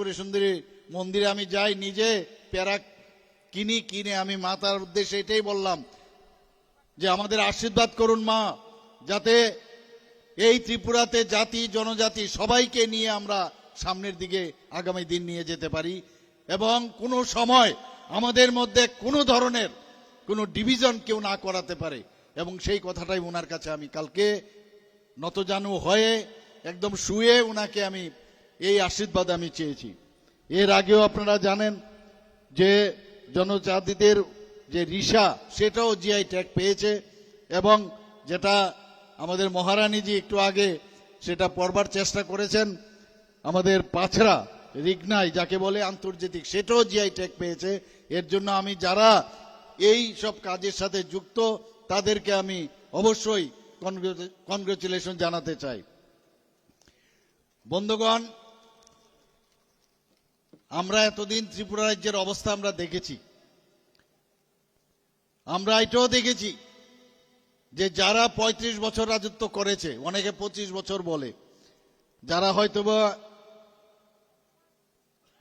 ত্রিপুরা সুন্দরী মন্দিরে আমি যাই, নিজে প্যারা কিনে আমি মাতার উদ্দেশ্যে এটাই বললাম যে আমাদের আশীর্বাদ করুন মা, যাতে এই ত্রিপুরাতে জাতি জনজাতি সবাইকে নিয়ে আমরা সামনের দিকে আগামী দিন নিয়ে যেতে পারি এবং কোনো সময় আমাদের মধ্যে কোনো ধরনের কোনো ডিভিশন কেউ না করাতে পারে। এবং সেই কথাটাই ওনার কাছে আমি কালকে নতজানু হয়ে একদম শুয়ে ওনাকে আমি এই আশীর্বাদ আমি চেয়েছি। এর আগেও আপনারা জানেন যে জনজাতিদের যে রিসা সেটাও জিআই ট্যাগ পেয়েছে এবং যেটা আমাদের মহারানীজি একটু আগে সেটা পড়বার চেষ্টা করেছেন, আমাদের পাছড়া রিগনাই যাকে বলে আন্তর্জাতিক, সেটাও জিআই ট্যাগ পেয়েছে। এর জন্য আমি যারা এই সব কাজের সাথে যুক্ত তাদেরকে আমি অবশ্যই কনগ্রেচুলেশন জানাতে চাই। বন্ধুগণ, আমরা এতদিন ত্রিপুরা রাজ্যের অবস্থা আমরা দেখেছি, আমরা এটাও দেখেছি যে যারা ৩৫ বছর রাজত্ব করেছে, অনেকে ২৫ বছর বলে, যারা হয়তোবা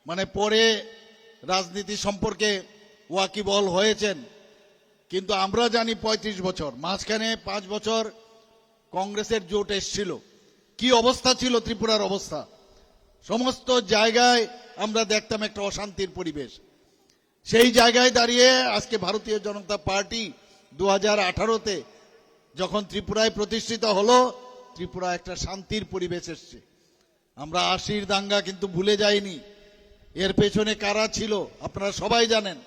মানে পরে রাজনীতি সম্পর্কে ওয়াকিবহল হয়েছেন, কিন্তু আমরা জানি ৩৫ বছর, মাঝখানে ৫ বছর কংগ্রেসের জোট এসছিল। কি অবস্থা ছিল ত্রিপুরার অবস্থা, সমস্ত জায়গায় আমরা দেখতাম একটা অশান্তির পরিবেশ। সেই জায়গায় দাঁড়িয়ে আজকে ভারতীয় জনতা পার্টি ২০১৮-তে যখন ত্রিপুরায় প্রতিষ্ঠিত হলো, ত্রিপুরা একটা শান্তির পরিবেশ এসছে। আমরা ৮০-র দাঙ্গা কিন্তু ভুলে যাইনি। এর পেছনে কারা ছিল আপনারা সবাই জানেন,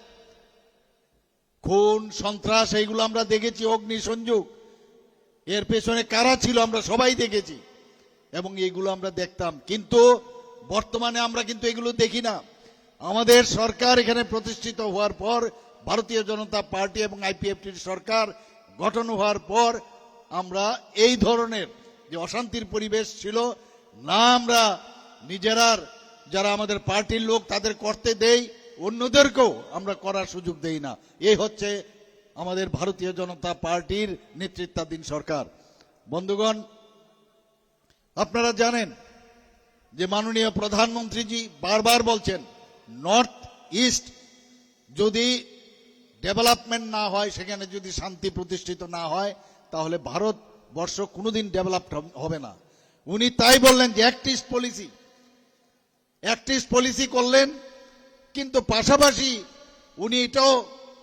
খুন সন্ত্রাস এইগুলো আমরা দেখেছি, অগ্নিসংযোগ, এর পেছনে কারা ছিল আমরা সবাই দেখেছি এবং এইগুলো আমরা দেখতাম। কিন্তু বর্তমানে আমরা কিন্তু এগুলো দেখি না। আমাদের সরকার এখানে প্রতিষ্ঠিত হওয়ার পর, ভারতীয় জনতা পার্টি এবং আইপিএফটির সরকার গঠন হওয়ার পর আমরা এই ধরনের যে অশান্তির পরিবেশ ছিল না, আমরা নিজেরার যারা আমাদের পার্টির লোক তাদের করতে দেই, অন্যদেরকেও আমরা করার সুযোগ দেই না। এই হচ্ছে আমাদের ভারতীয় জনতা পার্টির নেতৃত্বাধীন সরকার। বন্ধুগণ, আপনারা জানেন যে মাননীয় প্রধানমন্ত্রীজি বারবার বলছেন নর্থ ইস্ট যদি ডেভেলপমেন্ট না হয়, সেখানে যদি শান্তি প্রতিষ্ঠিত না হয়, তাহলে ভারতবর্ষ কোনোদিন ডেভেলপড হবে না। উনি তাই বললেন যে অ্যাক্ট ইস্ট পলিসি করলেন, কিন্তু পাশাপাশি উনি এটাও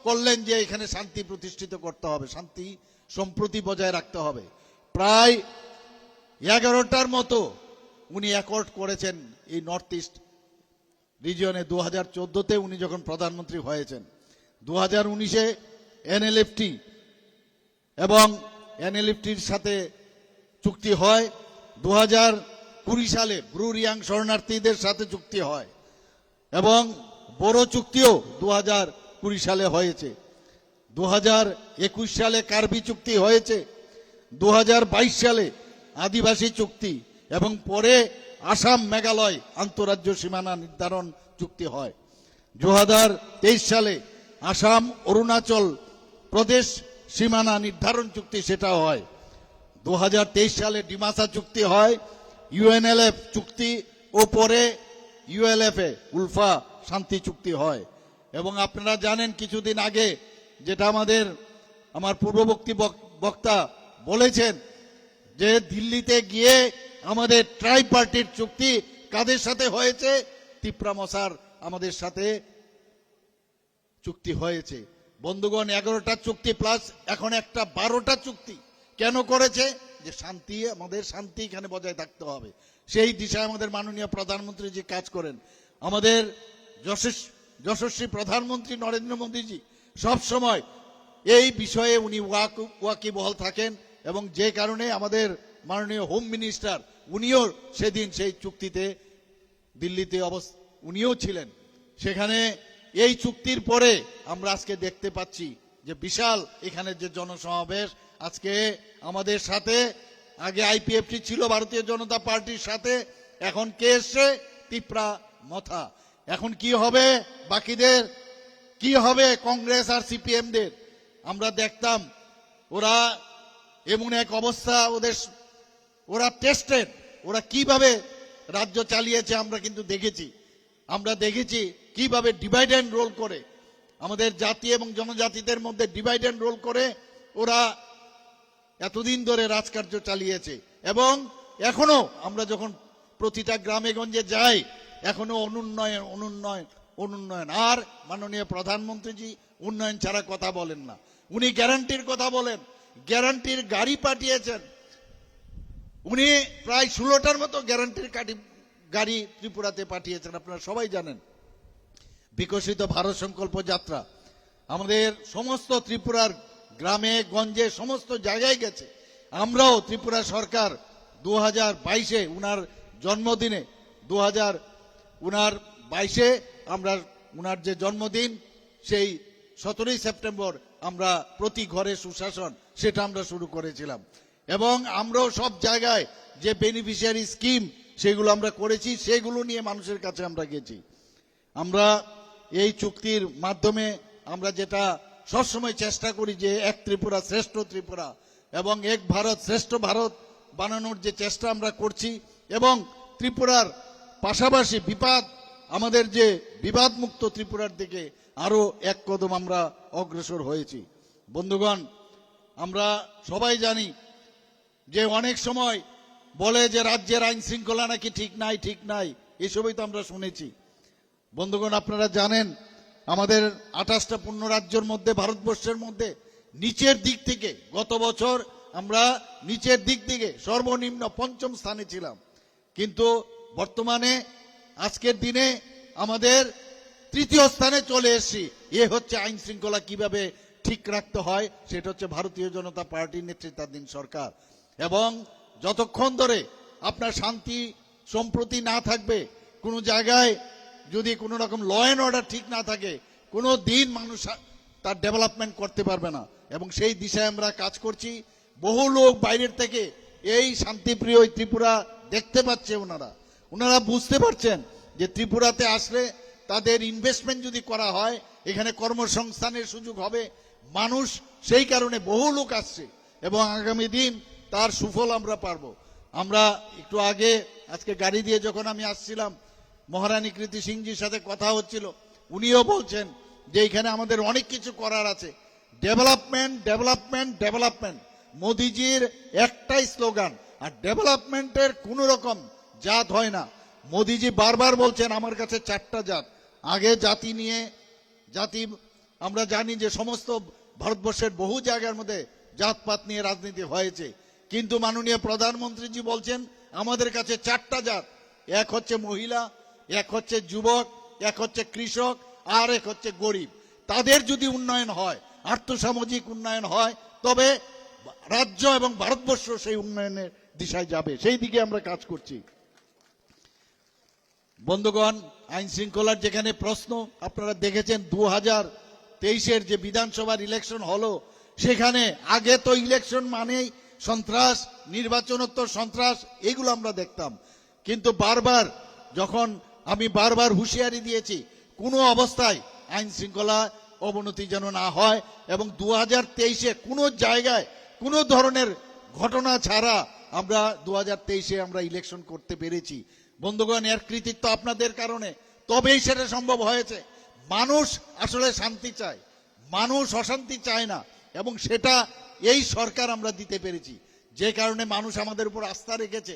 করলেন যে এখানে শান্তি প্রতিষ্ঠিত করতে হবে, শান্তি সম্প্রতি বজায় রাখতে হবে। প্রায় 11টার মতো উনি অ্যাকর্ড করেছেন এই নর্থ ইস্ট রিজিয়নে 2014-তে উনি যখন প্রধানমন্ত্রী হয়েছেন। 2019-এ এনএলএফটি এবং এনএলএফটির সাথে চুক্তি হয়। 2020 সালে ব্রু রিয়াং শরণার্থীদের সাথে চুক্তি হয় এবং বড় চুক্তিও 2020 সালে হয়েছে। 2021 সালে কার্বি চুক্তি হয়েছে, 2022 সালে আদিবাসী চুক্তি এবং পরে আসাম মেঘালয় আন্তঃরাজ্য সীমানা নির্ধারণ চুক্তি হয়। 2023 সালে আসাম অরুণাচল প্রদেশ সীমানা নির্ধারণ চুক্তি সেটা হয়। 2023 সালে ডিমাসা চুক্তি হয়, ইউএনএলএফ চুক্তি ও পরে ইউএলএফ-এ উলফা শান্তি চুক্তি হয়। এবং আপনারা জানেন কিছুদিন আগে যেটা আমার পূর্ববর্তী বক্তা বলেছেন যে দিল্লিতে গিয়ে আমাদের ট্রাই পার্টির চুক্তি কাদের সাথে হয়েছে, তিপ্রা মশার আমাদের সাথে চুক্তি হয়েছে। বন্ধুগণ, 11টা চুক্তি প্লাস এখন একটা 12টা চুক্তি কেন করেছে? যে শান্তি, আমাদের শান্তি এখানে বজায় থাকতে হবে, সেই দিশায় আমাদের মাননীয় প্রধানমন্ত্রী যে কাজ করেন। আমাদের যশস্বী প্রধানমন্ত্রী নরেন্দ্র মোদীজি সব সময় এই বিষয়ে উনি ওয়াকিবহল থাকেন এবং যে কারণে আমাদের মাননীয় হোম মিনিস্টার উনিও সেদিন সেই চুক্তিতে দিল্লিতে উনিও ছিলেন। সেখানে এই চুক্তির পরে আমরা আজকে দেখতে পাচ্ছি যে বিশাল এখানে যে জনসমাবেশ, আজকে আমাদের সাথে আগে আইপিএফটি ছিল ভারতীয় জনতা পার্টির সাথে, এখন কে এসছে? তিপ্রা মথা। এখন কি হবে বাকিদের, কি হবে কংগ্রেস আর সিপিএমদের? আমরা দেখতাম ওরা এমন এক অবস্থা, ওরা টেস্টেড, ওরা কিভাবে রাজ্য চালিয়েছে আমরা কিন্তু দেখেছি। আমরা দেখেছি কিভাবে ডিভাইড অ্যান্ড রোল করে আমাদের জাতি এবং জনজাতিদের মধ্যে ডিভাইড অ্যান্ড রোল করে ওরা এতদিন ধরে রাজকার্য চালিয়েছে। এবং এখনো আমরা যখন প্রতিটা গ্রামে গঞ্জে যাই, এখনো অনুন্নয়ন অনুন্নয়ন অনুন্নয়ন। আর মাননীয় প্রধানমন্ত্রীজি উন্নয়ন ছাড়া কথা বলেন না, উনি গ্যারান্টির কথা বলেন। গ্যারান্টির গাড়ি পাঠিয়েছেন উনি, প্রায় 16টার মতো গ্যারান্টির গাড়ি ত্রিপুরাতে পাঠিয়েছেন। আপনারা সবাই জানেন বিকশিত ভারত সংকল্প যাত্রা আমাদের সমস্ত ত্রিপুরার গ্রামে গঞ্জে সমস্ত জায়গায় গেছে। আমরাও ত্রিপুরা সরকার 2022-এ উনার জন্মদিনে 2022-এ আমরা উনার যে জন্মদিন সেই 17ই সেপ্টেম্বর আমরা প্রতি ঘরে সুশাসন সেটা আমরা শুরু করেছিলাম। এবং আমরাও সব জায়গায় যে বেনিফিশিয়ারি স্কিম সেগুলো আমরা করেছি, সেগুলো নিয়ে মানুষের কাছে আমরা গেছি। আমরা এই চুক্তির মাধ্যমে আমরা যেটা সবসময় চেষ্টা করি যে এক ত্রিপুরা শ্রেষ্ঠ ত্রিপুরা এবং এক ভারত শ্রেষ্ঠ ভারত বানানোর যে চেষ্টা আমরা করছি, এবং ত্রিপুরার পাশাপাশি আমাদের যে বিবাদ মুক্ত ত্রিপুরার দিকে আরো এক কদম আমরা অগ্রসর হয়েছি। বন্ধুগণ, আমরা সবাই জানি যে অনেক সময় বলে যে রাজ্যের আইন শৃঙ্খলা নাকি ঠিক নাই, এসবই তো আমরা শুনেছি। বন্ধুগণ, আপনারা জানেন আমাদের 28টা পূর্ণ রাজ্যের মধ্যে ভারতবর্ষের মধ্যে নিচের দিক থেকে গত বছর আমরা নিচের দিক থেকে সর্বনিম্ন 5ম স্থানে ছিলাম, কিন্তু বর্তমানে আজকের দিনে আমাদের 3য় স্থানে চলে এসেছি। এ হচ্ছে আইন শৃঙ্খলা কিভাবে ঠিক রাখতে হয়, সেটা হচ্ছে ভারতীয় জনতা পার্টির নেতৃত্বাধীন সরকার। এবং যতক্ষণ ধরে আপনার শান্তি সম্প্রতি না থাকবে, কোনো জায়গায় যদি কোনো রকম ল অ্যান্ড অর্ডার ঠিক না থাকে, কোনো দিন মানুষ তার ডেভেলপমেন্ট করতে পারবে না। এবং সেই দিশায় আমরা কাজ করছি। বহু লোক বাইরের থেকে এই শান্তিপ্রিয় ত্রিপুরা দেখতে পাচ্ছে, ওনারা বুঝতে পারছেন যে ত্রিপুরাতে আসলে তাদের ইনভেস্টমেন্ট যদি করা হয় এখানে কর্মসংস্থানের সুযোগ হবে। মানুষ সেই কারণে বহু লোক আসছে এবং আগামী দিন তার সুফল আমরা পাবো। আমরা একটু আগে আজকে গাড়ি দিয়ে যখন আমি আসছিলাম, মহারানী কৃতি সিংজির সাথে কথা হচ্ছিল, উনিও বলছেন যে এখানে আমাদের অনেক কিছু করার আছে। ডেভেলপমেন্ট ডেভেলপমেন্ট ডেভেলপমেন্ট মোদিজির একটাই স্লোগান। আর ডেভেলপমেন্টের কোনো রকম জাত হয় না। মোদিজি বারবার বলছেন আমার কাছে 4টা জাত। আগে জাতি আমরা জানি যে সমস্ত ভারতবর্ষের বহু জায়গার মধ্যে জাতপাত নিয়ে রাজনীতি হয়েছে, কিন্তু মাননীয় প্রধানমন্ত্রীজি বলছেন আমাদের কাছে 4টা জাত। এক হচ্ছে মহিলা, এক হচ্ছে যুবক, এক হচ্ছে কৃষক, আর এক হচ্ছে গরিব। তাদের যদি উন্নয়ন হয়, আর্থসামাজিক উন্নয়ন হয়, তবে রাজ্য এবং ভারতবর্ষ সেই উন্নয়নের দিশায় যাবে। সেই দিকে আমরা কাজ করছি। বন্ধুগণ, আইন শৃঙ্খলার যেখানে প্রশ্ন আপনারা দেখেছেন 2023-এর যে বিধানসভার ইলেকশন হলো, সেখানে আগে তো ইলেকশন মানেই সন্ত্রাস, নির্বাচনোত্তর সন্ত্রাস, এগুলো আমরা দেখতাম। কিন্তু আমি বারবার হুঁশিয়ারি দিয়েছি কোনো অবস্থায় আইন শৃঙ্খলা অবনতি যেন না হয়, এবং 2023-এ কোনো জায়গায় কোনো ধরনের ঘটনা ছাড়া আমরা 2023-এ আমরা ইলেকশন করতে পেরেছি। বন্ধুগণ, এর কৃতিত্ব আপনাদের কারণে, তবেই সেটা সম্ভব হয়েছে। মানুষ আসলে শান্তি চায়, মানুষ অশান্তি চায় না, এবং সেটা এই সরকার আমরা দিতে পেরেছি, যে কারণে মানুষ আমাদের উপর আস্থা রেখেছে।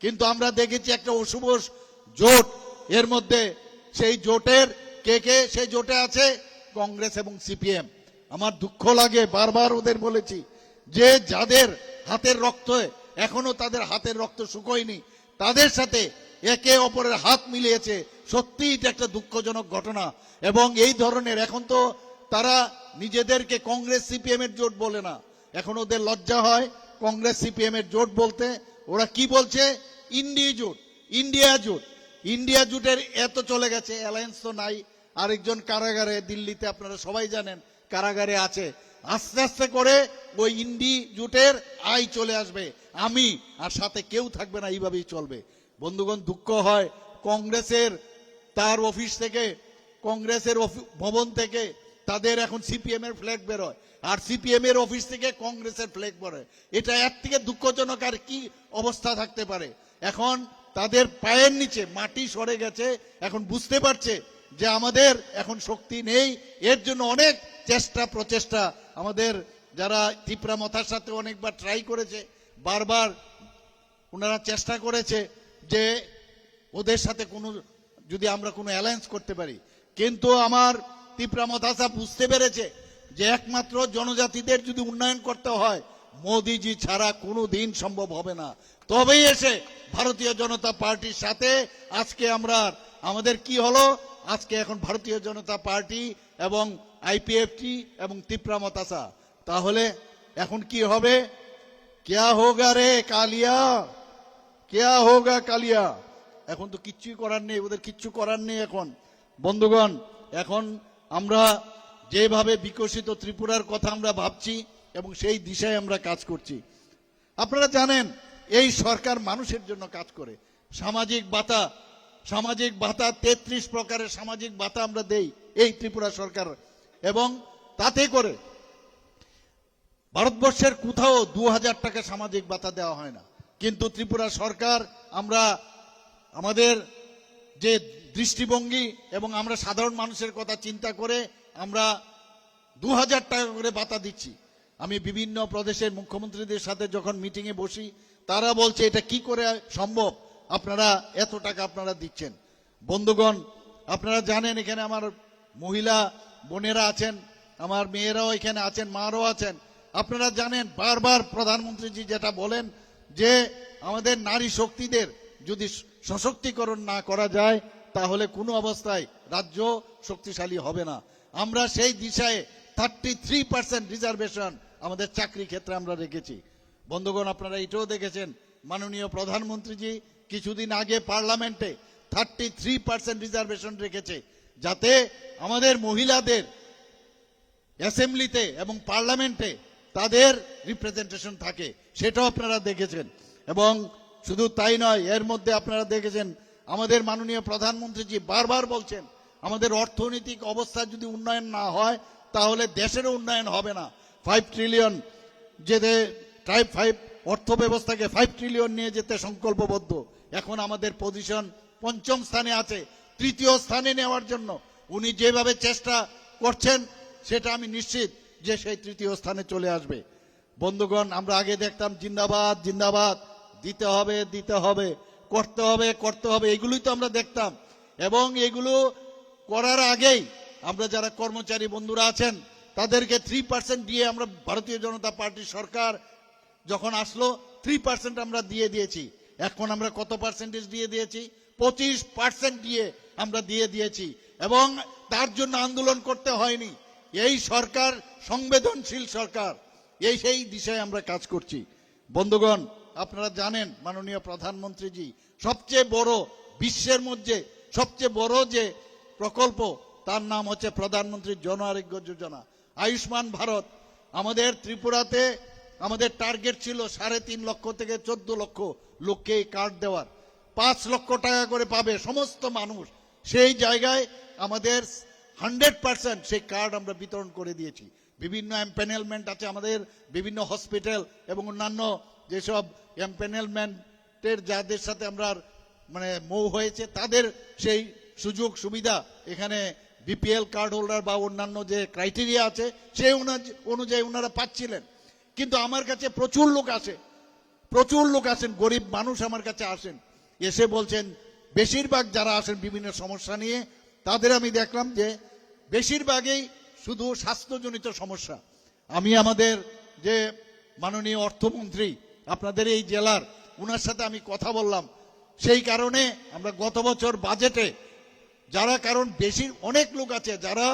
কিন্তু আমরা দেখেছি একটা অশুভ জোট, এর মধ্যে সেই জোটের কে সেই জোটে আছে কংগ্রেস এবং সিপিএম। আমার দুঃখ লাগে, বারবার ওদের বলেছি যে যাদের হাতের রক্ত এখনো তাদের হাতের রক্ত শুকোয়নি, তাদের সাথে একে অপরের হাত মিলিয়েছে। সত্যি এটা একটা দুঃখজনক ঘটনা। এবং এই ধরনের এখন তো তারা নিজেদেরকে কংগ্রেস সিপিএম এর জোট বলে না, এখন ওদের লজ্জা হয় কংগ্রেস সিপিএম এর জোট বলতে। ওরা কি বলছে? ইন্ডিয়া জোটের এত চলে গেছে, অ্যালায়েন্স তো নাই। আরেকজন কারাগারে দিল্লিতে, আপনারা সবাই জানেন কারাগারে আছে। আস্তে আস্তে করে ওই ইন্ডি জোটের আয় চলে আসবে, আমি আর সাথে কেউ থাকবে না, এইভাবেই চলবে। বন্ধুগণ, দুঃখ হয় কংগ্রেসের তার অফিস থেকে, কংগ্রেসের ভবন থেকে তাদের এখন সিপিএম এর ফ্ল্যাগ বেরোয়, আর সিপিএম এর অফিস থেকে কংগ্রেসের ফ্ল্যাগ বেরোয়। এটা এর থেকে দুঃখজনক আর কি অবস্থা থাকতে পারে? এখন তাদের পায়ের নিচে মাটি সরে গেছে, এখন বুঝতে পারছে যে আমাদের এখন শক্তি নেই। এর জন্য অনেক চেষ্টা প্রচেষ্টা আমাদের যারা তিপ্রা মথার সাথে অনেকবার ট্রাই করেছে, বারবার ওনারা চেষ্টা করেছে যে ওদের সাথে কোনো যদি আমরা কোনো অ্যালায়েন্স করতে পারি, কিন্তু আমার তিপ্রা মথাসা বুঝতে পেরেছে যে একমাত্র জনজাতিদের যদি উন্নয়ন করতে হয় মোদিজি ছাড়া কোনো দিন সম্ভব হবে না। তবেই এসে ভারতীয় জনতা পার্টির সাথে আজকে আমরা আমাদের কি হলো, আজকে এখন ভারতীয় জনতা পার্টি এবং আইপিএফটি এবং তিপ্রা মথাসা। তাহলে এখন কি হবে? क्या होगा রে কালিয়া, क्या होगा কালিয়া। এখন তো কিচ্ছুই করার নেই, ওদের কিচ্ছু করার নেই এখন। বন্ধুগণ, এখন আমরা যেভাবে বিকশিত ত্রিপুরার কথা আমরা ভাবছি এবং সেই দিশায় আমরা কাজ করছি। আপনারা জানেন এই সরকার মানুষের জন্য কাজ করে। সামাজিক ভাতা 33 প্রকারের সামাজিক ভাতা আমরা দেই এই ত্রিপুরা সরকার, এবং তাতে করে ভারতবর্ষের কোথাও 2000 টাকা সামাজিক ভাতা দেওয়া হয় না। কিন্তু ত্রিপুরা সরকার আমরা আমাদের যে দৃষ্টিভঙ্গি এবং আমরা সাধারণ মানুষের কথা চিন্তা করে আমরা 2000 টাকা করে ভাতা দিচ্ছি। আমি বিভিন্ন প্রদেশের মুখ্যমন্ত্রীদের সাথে যখন মিটিংয়ে বসি, তারা বলছে এটা কি করে সম্ভব, আপনারা এত টাকা আপনারা দিচ্ছেন। বন্ধুগণ, আপনারা জানেন এখানে আমার মহিলা বোনেরা আছেন, আমার মেয়েরাও এখানে আছেন, মারাও আছেন। আপনারা জানেন বারবার প্রধানমন্ত্রীজি যেটা বলেন যে আমাদের নারী শক্তিদের যদি সশক্তিকরণ না করা যায় তাহলে কোনো অবস্থায় রাজ্য শক্তিশালী হবে না। আমরা সেই দিশায় 33% রিজার্ভেশন আমাদের চাকরি ক্ষেত্রে আমরা রেখেছি। বন্ধুগণ, আপনারা এটাও দেখেছেন মাননীয় প্রধানমন্ত্রীজি কিছুদিন আগে পার্লামেন্টে 33% রিজার্ভেশন রেখেছে, যাতে আমাদের মহিলাদের অ্যাসেম্বলিতে এবং পার্লামেন্টে তাদের রিপ্রেজেন্টেশন থাকে, সেটাও আপনারা দেখেছেন। এবং শুধু তাই নয়, এর মধ্যে আপনারা দেখেছেন আমাদের মাননীয় প্রধানমন্ত্রীজি বারবার বলছেন আমাদের অর্থনৈতিক অবস্থা যদি উন্নয়ন না হয় তাহলে দেশেরও উন্নয়ন হবে না। 5 ট্রিলিয়ন যেতে ট্রাইব 5 অর্থ ব্যবস্থাকে 5 ট্রিলিয়ন নিয়ে যেতে সংকল্পবদ্ধ। এখন আমাদের পজিশন 5ম স্থানে আছে, 3য় স্থানে নেওয়ার জন্য উনি যেভাবে চেষ্টা করছেন সেটা আমি নিশ্চিত যে সেই 3য় স্থানে চলে আসবে। বন্ধুগণ, আমরা আগে দেখতাম জিন্দাবাদ জিন্দাবাদ, দিতে হবে দিতে হবে, করতে হবে করতে হবে, এগুলোই তো আমরা দেখতাম। এবং এগুলো করার আগেই আমরা যারা কর্মচারী বন্ধুরা আছেন তাদেরকে 3% দিয়ে আমরা ভারতীয় জনতা পার্টির সরকার যখন আসলো 3% আমরা দিয়ে দিয়েছি। এখন আমরা কত পার্সেন্টেজ দিয়ে দিয়েছি? 25% দিয়ে আমরা দিয়ে দিয়েছি, এবং তার জন্য আন্দোলন করতে হয়নি। এই সরকার সংবেদনশীল সরকার, এই সেই দিশায় আমরা কাজ করছি। বন্ধুগণ, আপনারা জানেন মাননীয় প্রধানমন্ত্রীজি সবচেয়ে বড়, বিশ্বের মধ্যে সবচেয়ে বড় যে প্রকল্প তার নাম হচ্ছে প্রধানমন্ত্রী জন আরোগ্য যোজনা, আয়ুষ্মান ভারত। আমাদের ত্রিপুরাতে আমাদের টার্গেট ছিল 3.5 লক্ষ থেকে 14 লক্ষ লোককে এই কার্ড দেওয়ার, 5 লক্ষ টাকা করে পাবে সমস্ত মানুষ। সেই জায়গায় আমাদের 100% সেই কার্ড আমরা বিতরণ করে দিয়েছি। বিভিন্ন এমপ্যানেলমেন্ট আছে আমাদের বিভিন্ন হসপিটাল এবং অন্যান্য যেসব এমপ্যানেলমেন্টের যাদের সাথে আমরা মানে মৌ হয়েছে তাদের সেই সুযোগ সুবিধা এখানে বিপিএল কার্ড হোল্ডার বা অন্যান্য যে ক্রাইটেরিয়া আছে সেই অনুযায়ী ওনারা পাচ্ছিলেন। কিন্তু আমার কাছে প্রচুর লোক আসেন, গরিব মানুষ আমার কাছে আসেন, এসে বলছেন, বেশিরভাগ যারা আসেন বিভিন্ন সমস্যা নিয়ে তাদের আমি দেখলাম যে বেশিরভাগই শুধু স্বাস্থ্যজনিত সমস্যা। আমি আমাদের যে মাননীয় অর্থমন্ত্রী আপনাদের এই জেলার, ওনার সাথে আমি কথা বললাম। সেই কারণে আমরা গত বছর বাজেটে যারা, কারণ বেশি অনেক লোক আছে যারা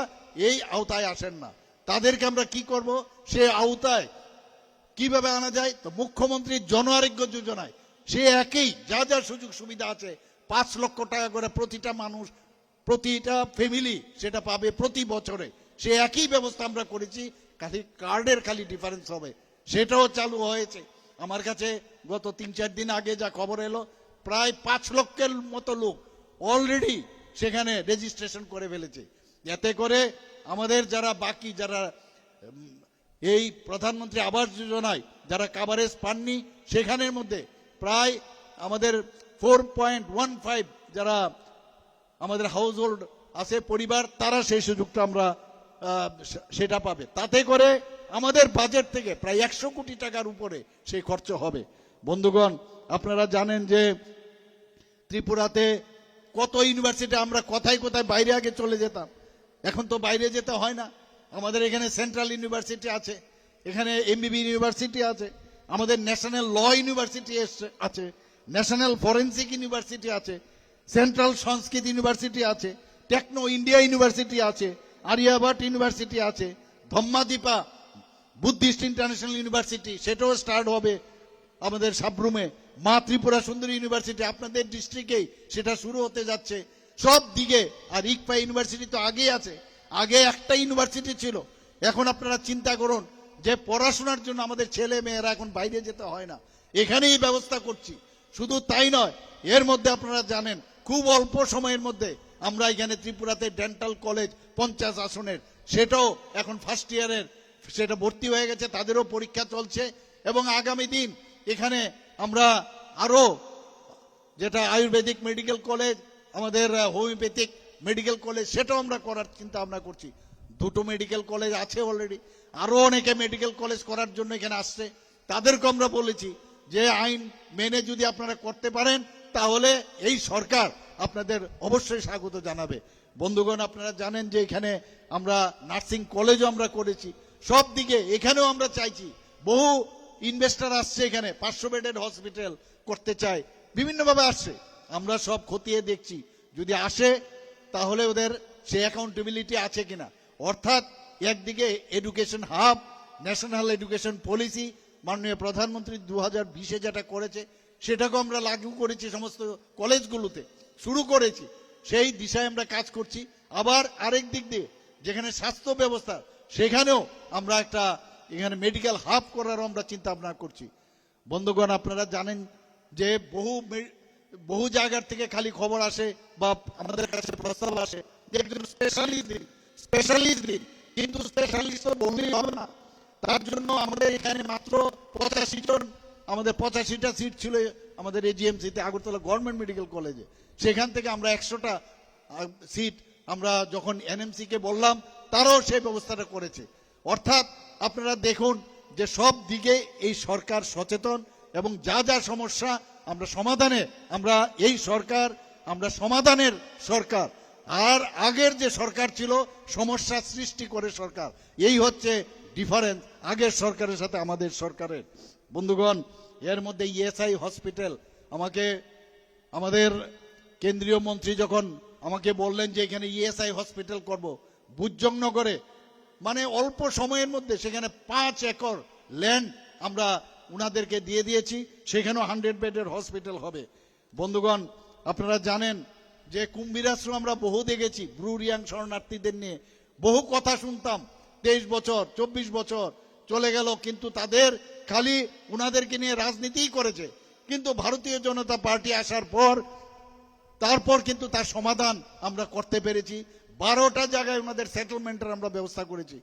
এই আওতায় আসেন না, তাদেরকে আমরা কি করব, সে আওতায় কিভাবে আনা যায়, তো মুখ্যমন্ত্রী জন আরোগ্য যোজনায় সে একই যা যা সুযোগ সুবিধা আছে 5 লক্ষ টাকা করে প্রতিটা মানুষ, প্রতিটা ফ্যামিলি সেটা পাবে প্রতি বছরে। সে একই ব্যবস্থা আমরা করেছি, খালি কার্ডের খালি ডিফারেন্স হবে, সেটাও চালু হয়েছে। আমার কাছে গত 3-4 দিন আগে যা খবর এলো, প্রায় 5 লক্ষের মতো লোক অলরেডি সেখানে রেজিস্ট্রেশন করে ফেলেছে। এতে করে আমাদের যারা বাকি যারা এই প্রধানমন্ত্রী আবাস যোজনায় যারা কাভারেজ পাননি, সেখানের মধ্যে প্রায় আমাদের 4.15 যারা আমাদের হাউস হোল্ড আছে পরিবার, তারা সেই সুযোগটা আমরা সেটা পাবে। তাতে করে আমাদের বাজেট থেকে প্রায় 100 কোটি টাকার উপরে সেই খরচ হবে। বন্ধুগণ, আপনারা জানেন যে ত্রিপুরাতে কত ইউনিভার্সিটি, আমরা কোথায় কোথায় বাইরে আগে চলে যেতাম, এখন তো বাইরে যেতে হয় না। আমাদের এখানে সেন্ট্রাল ইউনিভার্সিটি আছে, এখানে এমবিবি ইউনিভার্সিটি আছে, আমাদের ন্যাশনাল ল ইউনিভার্সিটি আছে, ন্যাশনাল ফরেন্সিক ইউনিভার্সিটি আছে, সেন্ট্রাল সংস্কৃত ইউনিভার্সিটি আছে, টেকনো ইন্ডিয়া ইউনিভার্সিটি আছে, আরিয়াভাট ইউনিভার্সিটি আছে, ধম্মাদীপা বুদ্ধিস্ট ইন্টারন্যাশনাল ইউনিভার্সিটি সেটাও স্টার্ট হবে আমাদের সাবরুমে। মা ত্রিপুরা সুন্দরী ইউনিভার্সিটি আপনাদের ডিস্ট্রিক্টেই সেটা শুরু হতে যাচ্ছে সব দিকে। আর ইকপা ইউনিভার্সিটি তো আগেই আছে, আগে একটা ইউনিভার্সিটি ছিল। এখন আপনারা চিন্তা করুন যে পড়াশোনার জন্য আমাদের ছেলে মেয়েরা এখন বাইরে যেতে হয় না, এখানেই ব্যবস্থা করছি। শুধু তাই নয়, এর মধ্যে আপনারা জানেন খুব অল্প সময়ের মধ্যে আমরা এখানে ত্রিপুরাতে ডেন্টাল কলেজ 50 আসনের, সেটাও এখন ফার্স্ট ইয়ারের সেটা ভর্তি হয়ে গেছে, তাদেরও পরীক্ষা চলছে। এবং আগামী দিন এখানে আমরা আরো যেটা আয়ুর্বেদিক মেডিকেল কলেজ, আমাদের হোমিওপ্যাথিক মেডিকেল কলেজ, সেটাও আমরা করার চিন্তা ভাবনা করছি। 2টো মেডিকেল কলেজ আছে অলরেডি, আরো অনেকে মেডিকেল কলেজ করার জন্য এখানে আসছে। তাদেরকে আমরা বলেছি যে আইন মেনে যদি আপনারা করতে পারেন তাহলে এই সরকার আপনাদের অবশ্যই স্বাগত জানাবে। বন্ধুগণ, আপনারা জানেন যে এখানে আমরা নার্সিং কলেজও আমরা করেছি সব দিকে। এখানেও আমরা চাইছি, বহু ইনভেস্টর আসছে এখানে, 500 বেডের হসপিটাল করতে চায়, বিভিন্নভাবে আসছে। আমরা সব খতিয়ে দেখছি, যদি আসে তাহলে ওদের সে অ্যাকাউন্টেবিলিটি আছে কিনা। অর্থাৎ একদিকে education hub, national education policy মাননীয় প্রধানমন্ত্রী 2020-এ যেটা করেছে সেটাকে আমরা লাগু করেছি, সমস্ত কলেজগুলোতে শুরু করেছি, সেই দিশায় আমরা কাজ করছি। আবার আরেক দিক দিয়ে যেখানে স্বাস্থ্য ব্যবস্থা, সেখানেও আমরা একটা এখানে মেডিকেল হাব করারও আমরা চিন্তা ভাবনা করছি। বন্ধুগণ, আপনারা জানেন যে বহু জায়গার থেকে খালি খবর আসে বা আমাদের কাছে প্রস্তাব আসে যে একজন স্পেশালিস্ট দিন, কিন্তু স্পেশালিস্ট তো বললেই হবে না। তার জন্য আমাদের এখানে মাত্র 85 জন, আমাদের 85টা সিট ছিল আমাদের এজিএমসিতে, আগরতলা গভর্নমেন্ট মেডিকেল কলেজে। সেখান থেকে আমরা 100টা সিট আমরা যখন এনএমসি কে বললাম, তারাও সেই ব্যবস্থাটা করেছে। অর্থাৎ আপনারা দেখুন যে সব দিকে এই সরকার সচেতন এবং যা যা সমস্যা আমরা সমাধানে, আমরা এই সরকার আমরা সমাধানের সরকার। আর আগের যে সরকার ছিল সমস্যা সৃষ্টি করে সরকার, এই হচ্ছে ডিফারেন্স আগের সরকারের সাথে আমাদের সরকারের। বন্ধুগণ, এর মধ্যে ইএসআই হসপিটাল, আমাকে আমাদের কেন্দ্রীয় মন্ত্রী যখন আমাকে বললেন যে এখানে ইএসআই হসপিটাল করব বুজ্জংনগরে, মানে অল্প সময়ের মধ্যে সেখানে 5 একর ল্যান্ড আমরা উনাদেরকে দিয়ে দিয়েছি, সেখানেও 100 বেডের হসপিটাল হবে। বন্ধুগণ, আপনারা জানেন যে কুম্ভীরাশ্রম আমরা বহু দেখেছি, ব্রু রিয়াং শরণার্থীদের নিয়ে বহু কথা শুনতাম, 23 বছর 24 বছর চলে গেল, কিন্তু তাদের খালি উনাদেরকে নিয়ে রাজনীতিই করেছে। কিন্তু ভারতীয় জনতা পার্টি আসার পর তারপর কিন্তু তার সমাধান আমরা করতে পেরেছি। 12টা জায়গায় ওনাদের সেটেলমেন্টের আমরা ব্যবস্থা করেছি।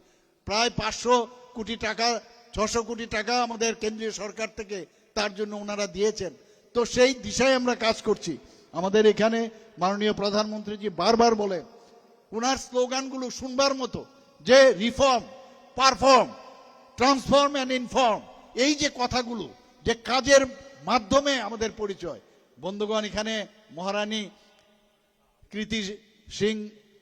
প্রায় 500 কোটি টাকা 600 কোটি টাকা আমাদের কেন্দ্রীয় সরকার থেকে তার জন্য ওনারা দিয়েছেন। তো সেই দিশায় আমরা কাজ করছি। আমাদের এখানে মাননীয় প্রধানমন্ত্রীজি বারবার বলে, ওনার স্লোগানগুলো শুনবার মতো, যে reform, perform, transform and inform, এই যে কথাগুলো, যে কাজের মাধ্যমে আমাদের পরিচয়। বন্ধুগণ, এখানে মহারানী কৃতি সিং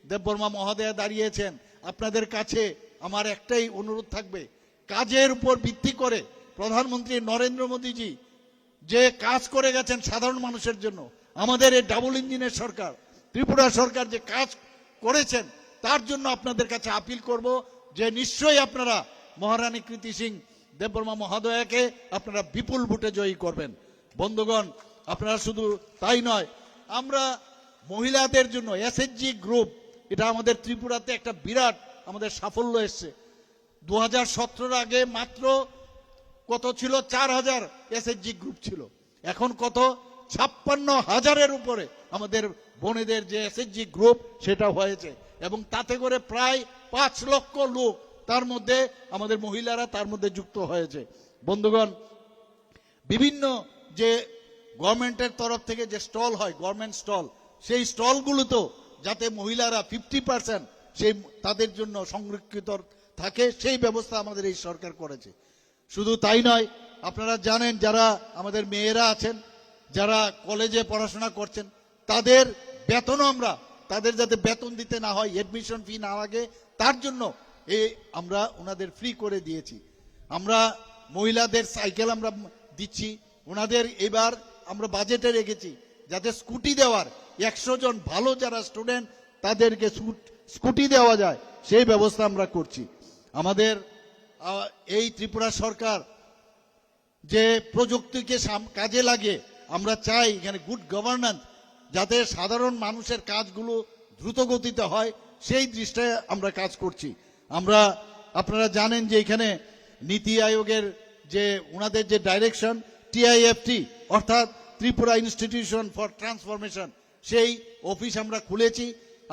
দেববর্মা মহোদয়া দাঁড়িয়েছেন। আপনাদের কাছে আমার একটাই অনুরোধ থাকবে, কাজের উপর ভিত্তি করে প্রধানমন্ত্রী নরেন্দ্র মোদীজি যে কাজ করে গেছেন সাধারণ মানুষের জন্য, আমাদের এই ডাবল ইঞ্জিনের সরকার ত্রিপুরা সরকার যে কাজ করেছেন, তার জন্য আপনাদের কাছে আপিল করব যে নিশ্চয়ই আপনারা মহারানী কৃতি সিং দেববর্মা মহোদয়াকে আপনারা বিপুল ভোটে জয়ী করবেন। বন্ধুগণ, আপনারা শুধু তাই নয়, আমরা মহিলাদের জন্য এসএইচজি গ্রুপ, এটা আমাদের ত্রিপুরাতে একটা বিরাট আমাদের সাফল্য এসছে। 2017 আগে মাত্র কত ছিল, 4000 এসএইচজি গ্রুপ ছিল, এখন কত 56,000-এর উপরে আমাদের বোনেদের যে এসএইচজি গ্রুপ সেটা হয়েছে। এবং তাতে করে প্রায় 5 লক্ষ লোক তার মধ্যে আমাদের মহিলারা তার মধ্যে যুক্ত হয়েছে। বন্ধুগণ, বিভিন্ন যে গভর্নমেন্টের তরফ থেকে যে স্টল হয়, গভর্নমেন্ট স্টল, সেই স্টলগুলোতেও যাতে মহিলারা 50% সেই তাদের জন্য সংরক্ষিত থাকে, সেই ব্যবস্থা আমাদের এই সরকার করেছে। শুধু তাই নয়, আপনারা জানেন যারা আমাদের মেয়েরা আছেন, যারা কলেজে পড়াশোনা করছেন, তাদের বেতনও আমরা, তাদের যাতে বেতন দিতে না হয়, এডমিশন ফি না লাগে, তার জন্য আমরা ওনাদের ফ্রি করে দিয়েছি। আমরা মহিলাদের সাইকেল আমরা দিচ্ছি ওনাদের। এবার আমরা বাজেটে রেখেছি যাতে স্কুটি দেওয়ার, 100 জন ভালো যারা স্টুডেন্ট তাদেরকে স্কুটি দেওয়া যায়, সেই ব্যবস্থা আমরা করছি। আমাদের এই ত্রিপুরা সরকার যে প্রযুক্তিকে কাজে লাগে, আমরা চাই এখানে গুড গভর্নেন্স, যাতে সাধারণ মানুষের কাজগুলো দ্রুত গতিতে হয়, সেই দৃষ্টিতে আমরা কাজ করছি। আপনারা জানেন যে এখানে নীতি আয়োগের যে ওনাদের যে ডাইরেকশন, TIFT অর্থাৎ ত্রিপুরা ইনস্টিটিউশন ফর ট্রান্সফরমেশন, সেই অফিস আমরা খুলেছি।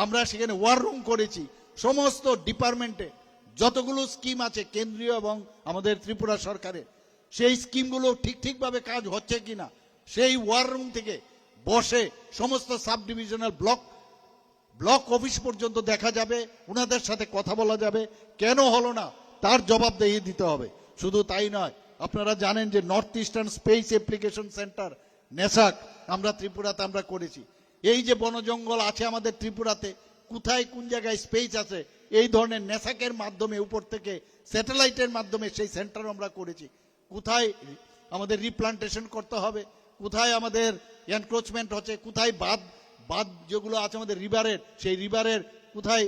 আমরা সেখানে ওয়ার রুম করেছি। সমস্ত ডিপার্টমেন্টে যতগুলো স্কিম আছে কেন্দ্রীয় এবং আমাদের ত্রিপুরা সরকারের, সেই স্কিমগুলো ঠিকভাবে কাজ হচ্ছে কিনা সেই ওয়ার রুম থেকে বসে সমস্ত সাব ডিভিশনাল ব্লক অফিস পর্যন্ত দেখা যাবে, ওনাদের সাথে কথা বলা যাবে, কেন হলো না তার জবাবদেহি দিতে হবে। শুধু তাই নয়, আপনারা জানেন যে north eastern space application centre NESAC আমরা ত্রিপুরাতে আমরা করেছি। এই যে বনজঙ্গল আছে আমাদের ত্রিপুরাতে, কোথায় কোন জায়গায় স্পেস আছে, এই ধরনের নেসাকের মাধ্যমে উপর থেকে স্যাটেলাইটের মাধ্যমে সেই সেন্টার আমরা করেছি। কোথায় আমাদের রিপ্লান্টেশন করতে হবে, কোথায় আমাদের এনক্রোচমেন্ট হচ্ছে, কোথায় বাঁধ যেগুলো আছে আমাদের রিভারের, সেই রিভারের কোথায়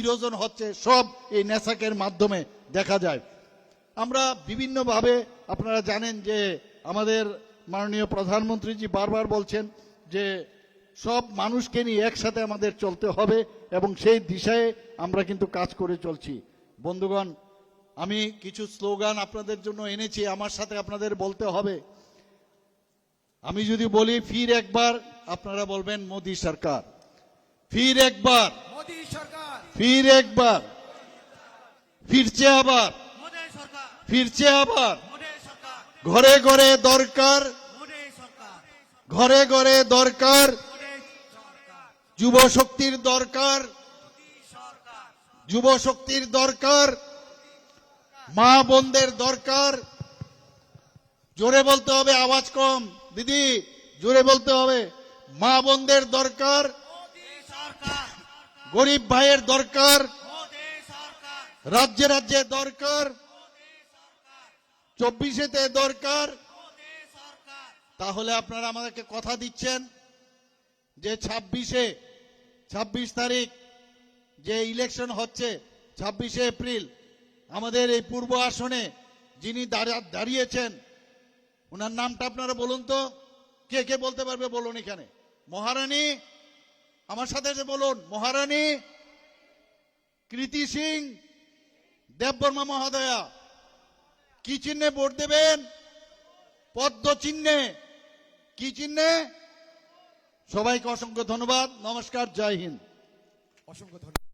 ইরোজন হচ্ছে, সব এই নেসাকের মাধ্যমে দেখা যায়। আমরা বিভিন্নভাবে, আপনারা জানেন যে আমাদের মাননীয় প্রধানমন্ত্রীজি বারবার বলছেন যে সব মানুষকে নিয়ে একসাথে আমাদের চলতে হবে, এবং সেই দিশায় আমরা কিন্তু কাজ করে চলছি। বন্ধুগণ, আমি কিছু স্লোগান আপনাদের জন্য এনেছি, আমার সাথে আপনাদের বলতে হবে। আমি যদি বলি ফির একবার, আপনারা বলবেন মোদি সরকার। ফির একবার, মোদি সরকার। ফির একবার, ফিরছে আবার, মোদি সরকার। ফিরছে আবার। মোদি সরকার। ঘরে ঘরে দরকার, মোদি সরকার। ঘরে ঘরে দরকার, মোদি সরকার। যুব শক্তির দরকার, মোদি সরকার। যুব শক্তির দরকার, মা বোনদের দরকার। জোরে বলতে হবে, আওয়াজ কম দিদি, জোরে বলতে হবে। মা বোনদের দরকার, মোদি সরকার। গরিব ভাইয়ের দরকার, মোদি সরকার। রাজ্যে রাজ্যে দরকার, মোদি সরকার। 24-তে দরকার। মোদি সরকার। তাহলে আপনারা আমাদেরকে কথা দিচ্ছেন যে 26 তারিখ যে ইলেকশন হচ্ছে, 26 এপ্রিল, আমাদের এই পূর্ব আসনে যিনি দাঁড়িয়েছেন, ওনার নামটা আপনারা বলুন তো, কে কে বলতে পারবে বলুন এখানে। মহারানী, আমার সাথে যে বলুন, মহারানী কৃতি সিং দেববর্মা মহোদয়া। কি চিহ্নে ভোট দেবেন? পদ্ম চিহ্নে। কি চিহ্নে? সবাইকে অসংখ্য ধন্যবাদ, নমস্কার, জয় হিন্দ। অসংখ্য ধন্যবাদ।